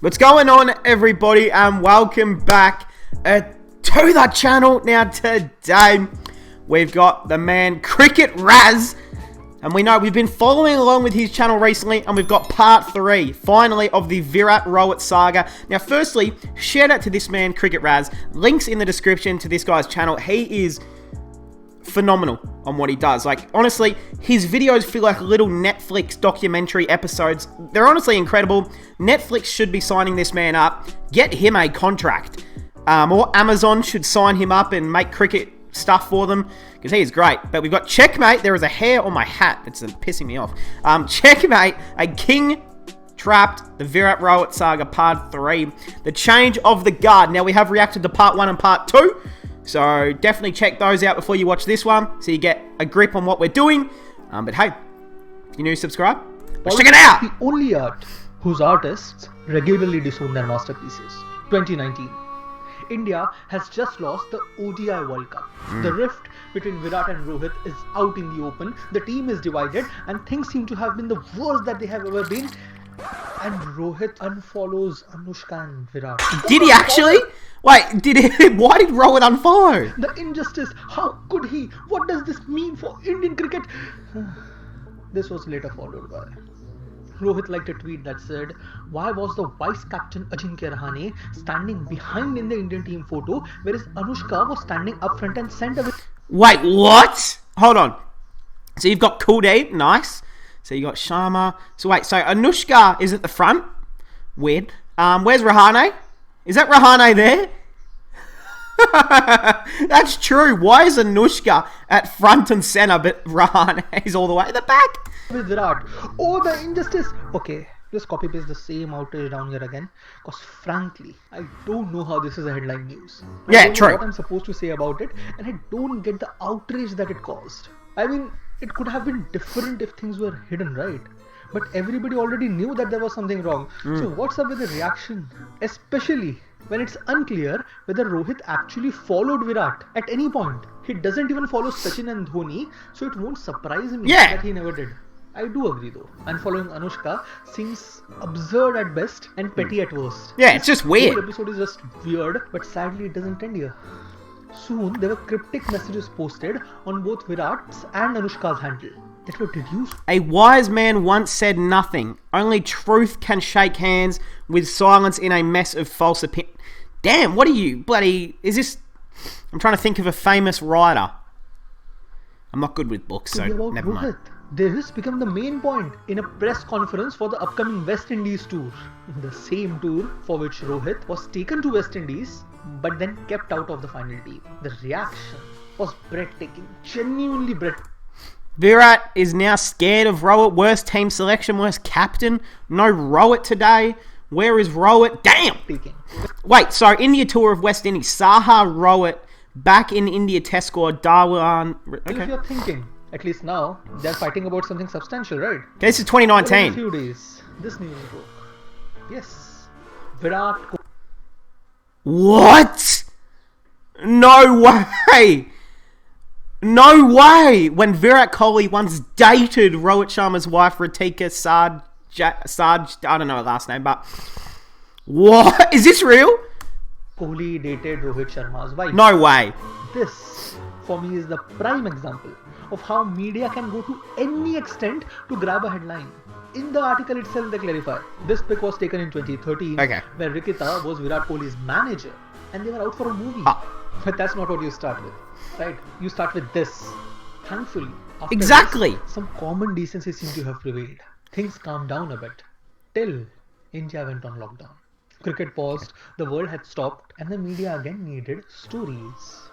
What's going on, everybody, and welcome back to the channel. Now today we've got the man Cricket Raz, and we know we've been following along with his channel recently, and we've got part 3 finally of the Virat-Rohit Saga. Now firstly, shout out to this man Cricket Raz. Links in the description to this guy's channel. He is phenomenal on what he does. Like, honestly, his videos feel like little Netflix documentary episodes. They're honestly incredible. Netflix should be signing this man up. Get him a contract. Or Amazon should sign him up and make cricket stuff for them, because he is great. But we've got Checkmate. There is a hair on my hat that's pissing me off. Checkmate, a king trapped, the Virat-Rohit Saga part 3, the change of the guard. Now, we have reacted to part 1 and part 2. So definitely check those out before you watch this one, so you get a grip on what we're doing. But hey, if you're new, subscribe. Let's check it out! The only art whose artists regularly disown their masterpieces. 2019. India has just lost the ODI World Cup. The rift between Virat and Rohit is out in the open. The team is divided and things seem to have been the worst that they have ever been. And Rohit unfollows Anushka and Virat. Did he actually? Wait, why did Rohit unfollow? The injustice, how could he? What does this mean for Indian cricket? This was later followed by Rohit liked a tweet that said, "Why was the vice captain Ajinkya Rahane standing behind in the Indian team photo, whereas Anushka was standing up front and center?" Wait, what? Hold on. So you've got Kuldeep, nice. So you got Sharma. So wait, so Anushka is at the front. Weird. Where's Rahane? Is that Rahane there? That's true. Why is Anushka at front and center, but Rahane is all the way at the back? With Virat. Oh, the injustice. Okay, just copy paste the same outage down here again. Because frankly, I don't know how this is a headline news. Yeah, I don't true. know what I'm supposed to say about it, and I don't get the outrage that it caused. I mean, it could have been different if things were hidden, right? But everybody already knew that there was something wrong. So what's up with the reaction? Especially when it's unclear whether Rohit actually followed Virat at any point. He doesn't even follow Sachin and Dhoni, so it won't surprise me that he never did. I do agree though. Unfollowing Anushka seems absurd at best and petty at worst. Yeah, it's just weird. The episode is just weird, but sadly it doesn't end here. Soon there were cryptic messages posted on both Virat's and Anushka's handle that were deduced. A wise man once said nothing. Only truth can shake hands with silence in a mess of false opinion. Damn, what are you? Bloody... Is this... I'm trying to think of a famous writer. I'm not good with books, so never mind. This became the main point in a press conference for the upcoming West Indies tour. The same tour for which Rohit was taken to West Indies, but then kept out of the final team. The reaction was breathtaking. Genuinely breathtaking. Virat is now scared of Rohit. Worst team selection, worst captain. No Rohit today. Where is Rohit? Damn! Wait, so India tour of West Indies. Saha, Rohit, back in India test squad, Dhawan. Okay. If you're thinking, at least now, they're fighting about something substantial, right? Okay, this is 2019. In a few days, this news broke. Yes, Virat. What? No way! No way! When Virat Kohli once dated Rohit Sharma's wife, Ritika Saj, I don't know her last name, but... What? Is this real? Kohli dated Rohit Sharma's wife. No way. This, for me, is the prime example of how media can go to any extent to grab a headline. In the article itself, they clarify. This pic was taken in 2013, where Rikita was Virat Kohli's manager, and they were out for a movie. But that's not what you start with, right? You start with this. Thankfully, after this, some common decency seemed to have prevailed. Things calmed down a bit, till India went on lockdown. Cricket paused, the world had stopped, and the media again needed stories.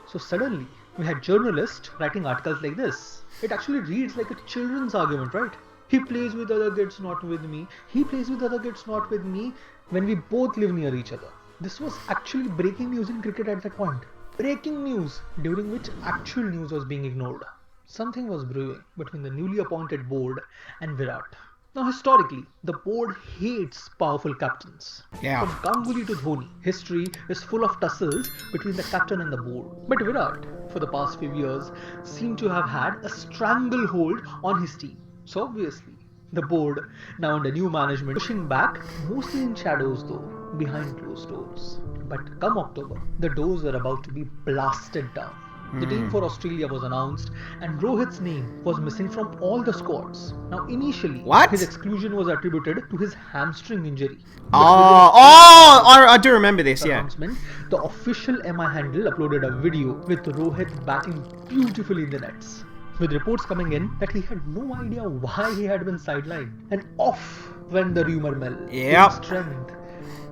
So suddenly, we had journalists writing articles like this. It actually reads like a children's argument, right? He plays with other kids, not with me. He plays with other kids, not with me, when we both live near each other. This was actually breaking news in cricket at that point. Breaking news, during which actual news was being ignored. Something was brewing between the newly appointed board and Virat. Now historically, the board hates powerful captains. From Ganguly to Dhoni, history is full of tussles between the captain and the board. But Virat, for the past few years, seemed to have had a stranglehold on his team. So obviously, The board, now under new management, pushing back, mostly in shadows though, behind closed doors. But come October, the doors were about to be blasted down. The team for Australia was announced, and Rohit's name was missing from all the squads. Now, initially, his exclusion was attributed to his hamstring injury. I do remember this, yeah. The official MI handle uploaded a video with Rohit batting beautifully in the nets, with reports coming in that he had no idea why he had been sidelined. And off went the rumour mill. Yep. Strength.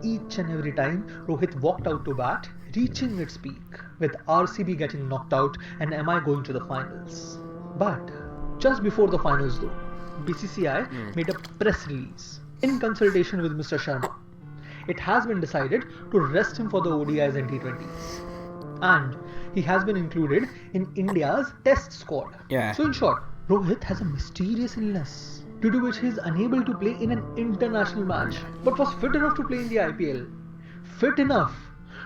Each and every time Rohit walked out to bat, reaching its peak, with RCB getting knocked out and MI going to the finals. But just before the finals though, BCCI made a press release in consultation with Mr. Sharma. It has been decided to rest him for the ODIs and T20s. And he has been included in India's test squad. Yeah. So in short, Rohit has a mysterious illness, due to which he is unable to play in an international match, but was fit enough to play in the IPL. Fit enough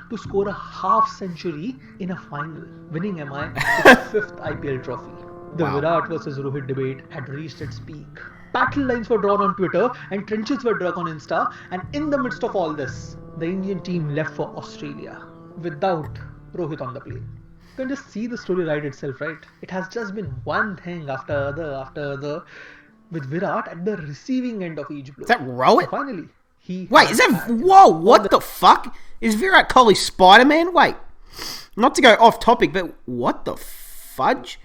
to score a half century in a final, winning MI its 5th IPL trophy. The Virat versus Rohit debate had reached its peak. Battle lines were drawn on Twitter and trenches were dug on Insta, and in the midst of all this, the Indian team left for Australia without Rohit on the plane. You can just see the story write itself, right? It has just been one thing after other, with Virat at the receiving end of each blow. Is that Rohit? So finally, Wait, is that... Whoa, what the fuck? Is Virat Kohli Spider-Man? Wait, not to go off topic, but what the fudge?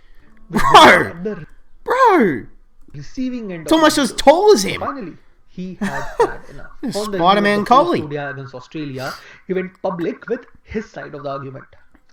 Bro! Receiving end. It's almost as tall as him. Finally, he had had enough. Spider-Man Kohli. Against Australia, he went public with his side of the argument,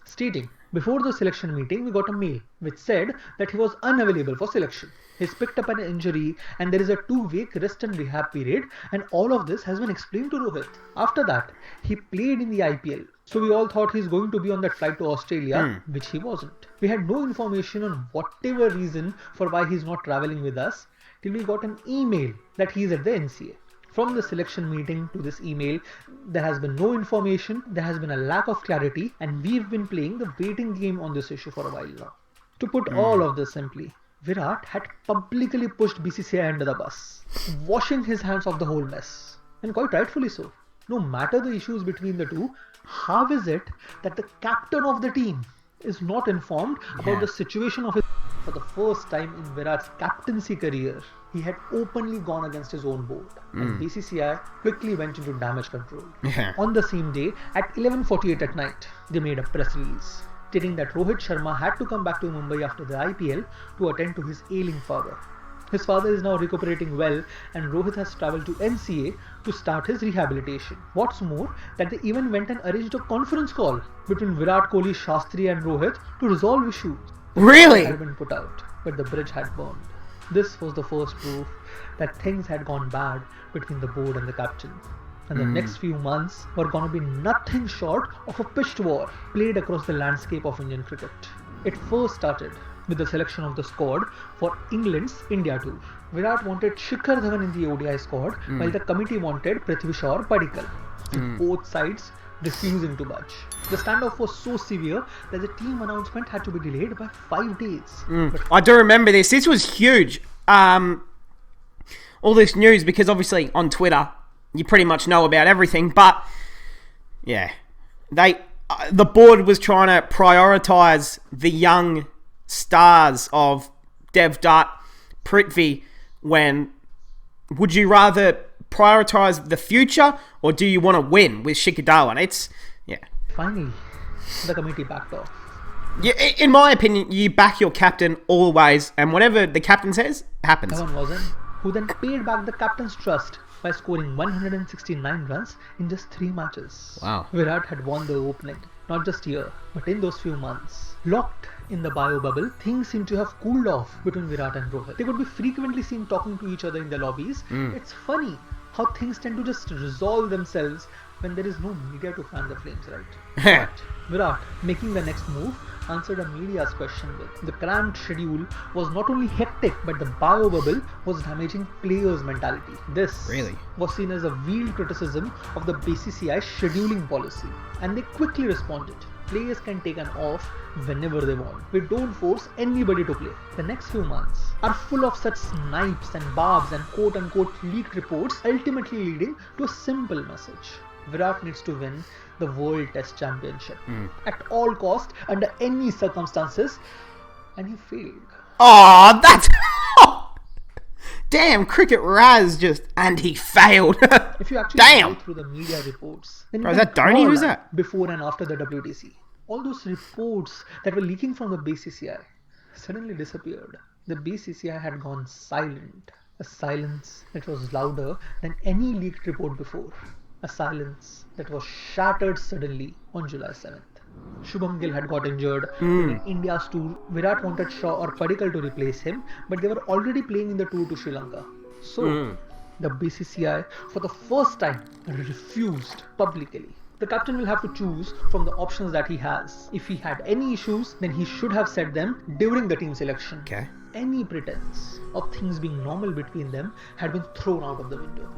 stating, before the selection meeting, we got a mail which said that he was unavailable for selection. He's picked up an injury and there is a 2-week rest and rehab period, and all of this has been explained to Rohit. After that, he played in the IPL. So we all thought he's going to be on that flight to Australia, which he wasn't. We had no information on whatever reason for why he's not travelling with us till we got an email that he's at the NCA. From the selection meeting to this email, there has been no information, there has been a lack of clarity, and we've been playing the waiting game on this issue for a while now. To put all of this simply, Virat had publicly pushed BCCI under the bus, washing his hands of the whole mess. And quite rightfully so. No matter the issues between the two, how is it that the captain of the team is not informed about the situation of his... For the first time in Virat's captaincy career, he had openly gone against his own board, and BCCI quickly went into damage control. On the same day, at 11:48 at night, they made a press release stating that Rohit Sharma had to come back to Mumbai after the IPL to attend to his ailing father. His father is now recuperating well, and Rohit has travelled to NCA to start his rehabilitation. What's more, that they even went and arranged a conference call between Virat Kohli, Shastri and Rohit to resolve issues. Really? Had been put out, but the bridge had burned. This was the first proof that things had gone bad between the board and the captain. And the next few months were going to be nothing short of a pitched war played across the landscape of Indian cricket. It first started with the selection of the squad for England's India tour. Virat wanted Shikhar Dhawan in the ODI squad, while the committee wanted Prithvi Shaw or Padikkal. And both sides refusing to budge. The standoff was so severe that the team announcement had to be delayed by 5 days. I do remember this. This was huge. All this news, because obviously on Twitter you pretty much know about everything, but yeah, the board was trying to prioritise the young stars of Dev Dutt, Prithvi, when would you rather prioritise the future or do you want to win with Shikhar Dhawan? It's, yeah. Finally, the committee backed off. Yeah, in my opinion, you back your captain always, and whatever the captain says, happens. Dhawan wasn't, who then paid back the captain's trust by scoring 169 runs in just 3 matches. Wow. Virat had won the opening, not just here, but in those few months. Locked in the bio bubble, things seem to have cooled off between Virat and Rohit. They would be frequently seen talking to each other in the lobbies. It's funny how things tend to just resolve themselves when there is no media to fan the flames, right? But Virat, making the next move, answered a media's question with the cramped schedule was not only hectic, but the bio bubble was damaging players' mentality. This was seen as a veiled criticism of the BCCI scheduling policy, and they quickly responded. Players can take an off whenever they want. We don't force anybody to play. The next few months are full of such snipes and barbs and quote-unquote leaked reports, ultimately leading to a simple message. Virat needs to win the World Test Championship at all cost, under any circumstances, and he failed. Oh, that's... Damn, Cricket Raz and he failed. If you actually go through the media reports, then you is that Dhoni? Who's that? Before and after the WTC. All those reports that were leaking from the BCCI suddenly disappeared. The BCCI had gone silent. A silence that was louder than any leaked report before. A silence that was shattered suddenly on July 7th. Shubham Gill had got injured during India's tour. Virat wanted Shaw or Padikkal to replace him, but they were already playing in the tour to Sri Lanka. So, the BCCI, for the first time, refused publicly. The captain will have to choose from the options that he has. If he had any issues, then he should have said them during the team selection. Okay. Any pretense of things being normal between them had been thrown out of the window.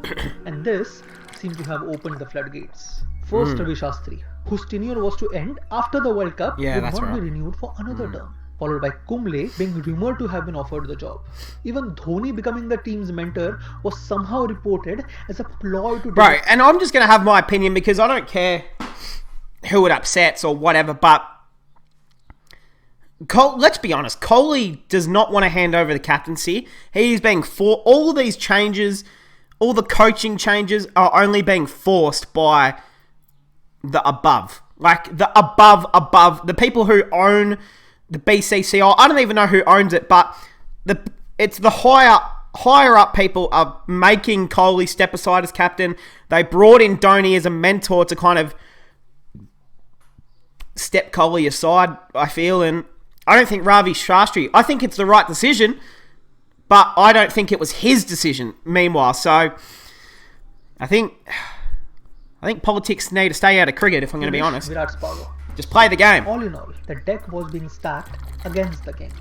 And this seemed to have opened the floodgates. First, Ravi Shastri, whose tenure was to end after the World Cup, would not be renewed for another term. Followed by Kumble being rumoured to have been offered the job. Even Dhoni becoming the team's mentor was somehow reported as a ploy to... Bro, and I'm just going to have my opinion because I don't care who it upsets or whatever, but let's be honest, Kohli does not want to hand over the captaincy. He's being all of these changes, all the coaching changes are only being forced by the above. Like the above, the people who own the BCCI. I don't even know who owns it, but it's the higher up people are making Kohli step aside as captain. They brought in Dhoni as a mentor to kind of step Kohli aside, I feel, and I don't think Ravi Shastri, I think it's the right decision, but I don't think it was his decision, meanwhile. So, I think politics need to stay out of cricket, if I'm going to be honest. Virat's power. Just play the game. All in all, the deck was being stacked against the king.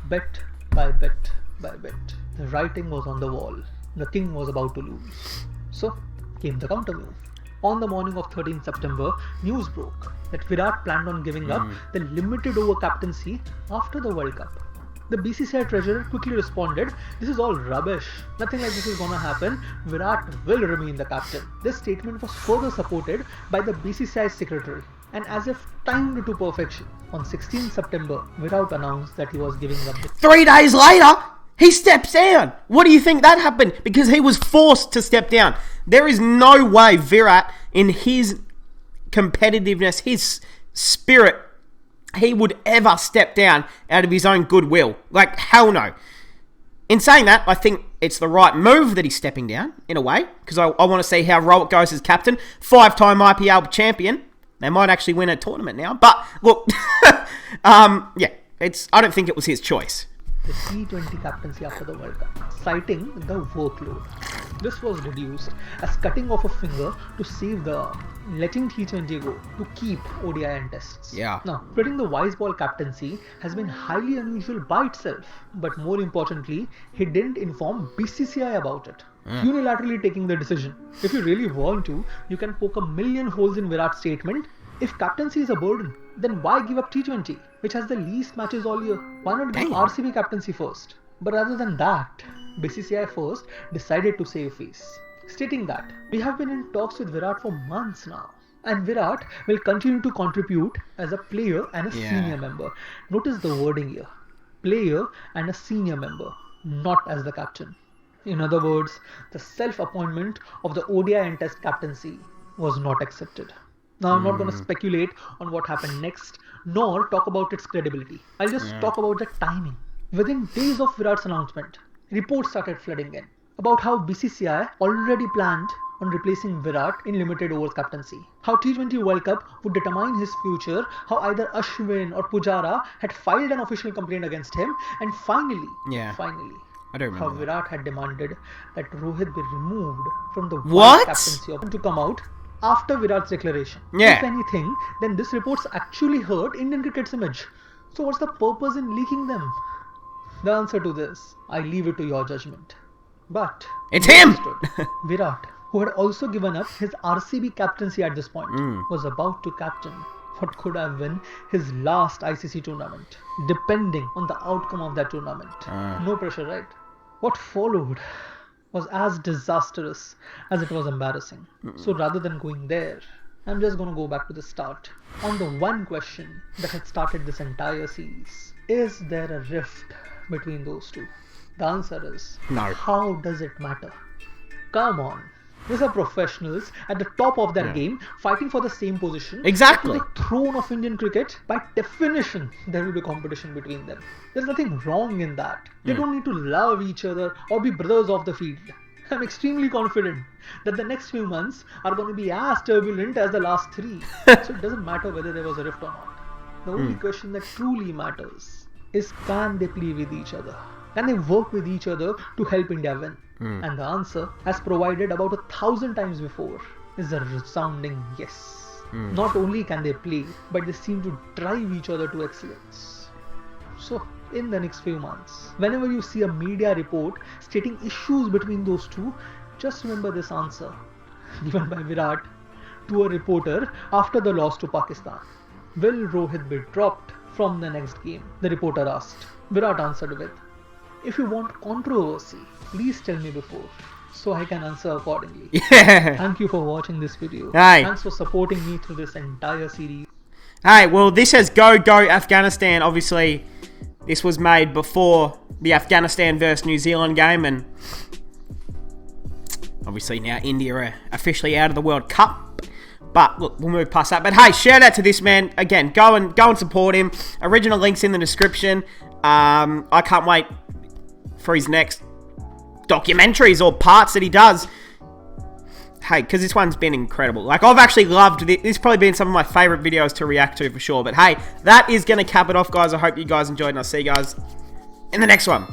Bet by bet by bet. The writing was on the wall. The king was about to lose. So, came the counter move. On the morning of 13th September, news broke that Virat planned on giving up the limited over captaincy after the World Cup. The BCCI treasurer quickly responded, "This is all rubbish. Nothing like this is gonna happen. Virat will remain the captain." This statement was further supported by the BCCI secretary. And as if timed to perfection, on 16th September, Virat announced that he was giving up the... 3 days later, he steps down. What do you think that happened? Because he was forced to step down. There is no way Virat, in his competitiveness, his spirit, he would ever step down out of his own goodwill. Like, hell no. In saying that, I think it's the right move that he's stepping down, in a way, because I want to see how Rohit goes as captain. 5-time IPL champion. They might actually win a tournament now. But, look, yeah, I don't think it was his choice. The T20 captaincy after the World Cup, citing the workload. This was reduced as cutting off a finger to save the arm, letting T20 go to keep ODI and tests. Yeah. Now, splitting the wise ball captaincy has been highly unusual by itself, but more importantly, he didn't inform BCCI about it. Unilaterally taking the decision. If you really want to, you can poke a million holes in Virat's statement. If captaincy is a burden, then why give up T20, which has the least matches all year? Why not give RCB captaincy first? But rather than that, BCCI first decided to save face, stating that we have been in talks with Virat for months now, and Virat will continue to contribute as a player and a senior member. Notice the wording here. Player and a senior member, not as the captain. In other words, the self-appointment of the ODI and Test captaincy was not accepted. Now, I'm not going to speculate on what happened next, nor talk about its credibility. I'll just talk about the timing. Within days of Virat's announcement, reports started flooding in about how BCCI already planned on replacing Virat in limited overs captaincy, how T20 World Cup would determine his future, how either Ashwin or Pujara had filed an official complaint against him, and finally, I don't remember how Virat had demanded that Rohit be removed from the captaincy to come out after Virat's declaration. Yeah. If anything, then this report's actually hurt Indian cricket's image. So what's the purpose in leaking them? The answer to this, I leave it to your judgment. But it's him! Virat, who had also given up his RCB captaincy at this point, was about to captain what could have been his last ICC tournament, depending on the outcome of that tournament. No pressure, right? What followed was as disastrous as it was embarrassing. So rather than going there, I'm just gonna go back to the start on the one question that had started this entire series. Is there a rift between those two? The answer is no. How does it matter? Come on. These are professionals at the top of their game, fighting for the same position. Exactly. To the throne of Indian cricket. By definition, there will be competition between them. There's nothing wrong in that. They don't need to love each other or be brothers of the field. I'm extremely confident that the next few months are going to be as turbulent as the last 3. So it doesn't matter whether there was a rift or not. The only question that truly matters is, can they play with each other? Can they work with each other to help India win? And the answer, as provided about 1,000 times before, is a resounding yes. Not only can they play, but they seem to drive each other to excellence. So, in the next few months, whenever you see a media report stating issues between those two, just remember this answer, given by Virat to a reporter after the loss to Pakistan. Will Rohit be dropped from the next game? The reporter asked. Virat answered with, if you want controversy, please tell me before, so I can answer accordingly. Yeah. Thank you for watching this video. Hey. Thanks for supporting me through this entire series. Hey, well, this says go Afghanistan. Obviously, this was made before the Afghanistan versus New Zealand game, and obviously now India are officially out of the World Cup. But look, we'll move past that. But hey, shout out to this man again. Go and support him. Original links in the description. I can't wait for his next documentaries or parts that he does. Hey, because this one's been incredible. Like, I've actually loved this. This has probably been some of my favorite videos to react to for sure. But hey, that is going to cap it off, guys. I hope you guys enjoyed, and I'll see you guys in the next one.